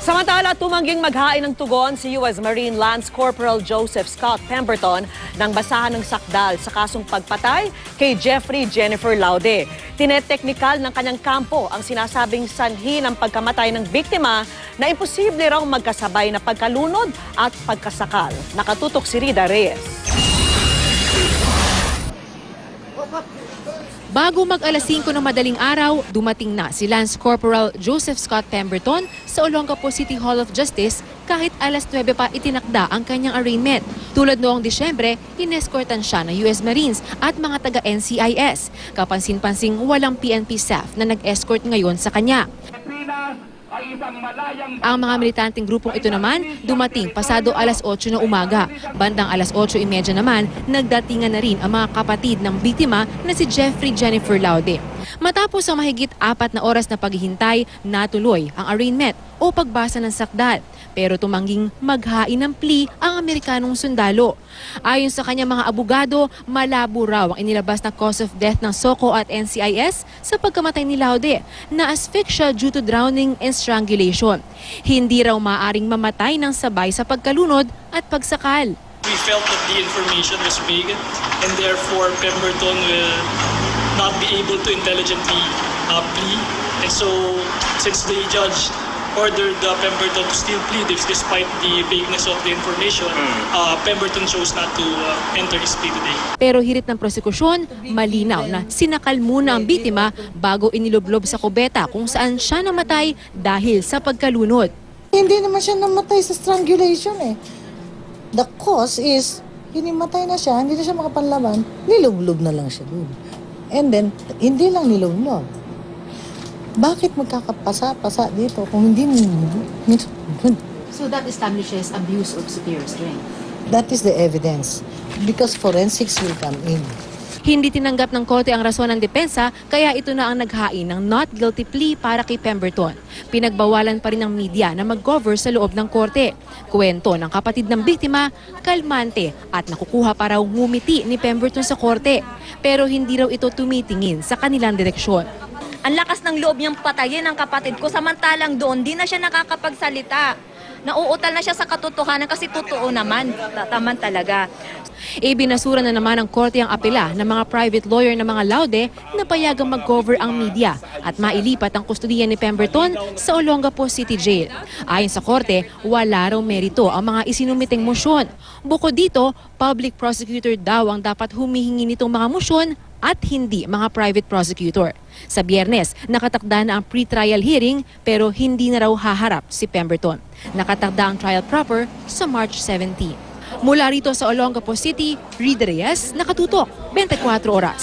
Samantala, tumangging maghain ng tugon si U.S. Marine Lance Corporal Joseph Scott Pemberton ng basahan ng sakdal sa kasong pagpatay kay Jeffrey Jennifer Laude. Tineteknikal ng kanyang kampo ang sinasabing sanhi ng pagkamatay ng biktima na imposible raw magkasabay na pagkalunod at pagkasakal. Nakatutok si Rida Reyes. Bago mag-alas 5 ng madaling araw, dumating na si Lance Corporal Joseph Scott Pemberton sa Olongapo City Hall of Justice kahit alas 9 pa itinakda ang kanyang arraignment. Tulad noong Disyembre, inescortan siya ng US Marines at mga taga-NCIS. Kapansin-pansing walang PNP staff na nag-escort ngayon sa kanya. Ang mga militanteng grupong ito naman dumating pasado alas 8 ng umaga. Bandang alas 8:30 naman, nagdatingan na rin ang mga kapatid ng biktima na si Jeffrey Jennifer Laude. Matapos ang mahigit 4 na oras na paghihintay, natuloy ang arraignment o pagbasa ng sakdal. Pero tumangging maghain ng plea ang Amerikanong sundalo. Ayon sa kanyang mga abogado, malabo raw ang inilabas na cause of death ng SOCO at NCIS sa pagkamatay ni Laude na asphyxia due to drowning and strangulation. Hindi raw maaaring mamatay ng sabay sa pagkalunod at pagsakal. We felt that the information was vague and therefore Pemberton will not be able to intelligently plea. And so since the judge ordered Pemberton to still plead despite the vagueness of the information, Pemberton chose not to enter his plea today. Pero hirit ng prosekusyon, malinaw na sinakal muna ang biktima bago inilublob sa kubeta kung saan siya namatay dahil sa pagkalunod. Hindi naman siya namatay sa strangulation eh. The cause is, hinimatay na siya, hindi na siya makapanlaban, nilublob na lang siya doon. And then, hindi lang nilublob. Bakit magkakapasa-pasa dito kung hindi So that establishes abuse of superior strength? That is the evidence. Because forensics will come in. Hindi tinanggap ng korte ang rason ng depensa, kaya ito na ang naghain ng not guilty plea para kay Pemberton. Pinagbawalan pa rin ng media na mag-cover sa loob ng korte. Kwento ng kapatid ng biktima, kalmante at nakukuha pa raw ngumiti ni Pemberton sa korte. Pero hindi raw ito tumitingin sa kanilang direksyon. Ang lakas ng loob niyang patayin ang kapatid ko, samantalang doon di na siya nakakapagsalita. Nauutal na siya sa katotohanan kasi totoo naman, tataman talaga. Ibinasura na naman ng korte ang apela ng mga private lawyer ng mga Laude na payagang mag-cover ang media at mailipat ang kustudiya ni Pemberton sa Olongapo City Jail. Ayon sa korte, wala raw merito ang mga isinumiteng motion. Bukod dito, public prosecutor daw ang dapat humihingi nitong mga motion at hindi mga private prosecutor. Sa Biyernes, nakatakda na ang pre-trial hearing pero hindi na raw haharap si Pemberton. Nakatakda ang trial proper sa March 17. Mula rito sa Olongapo City, Rida Reyes, nakatutok, 24 oras.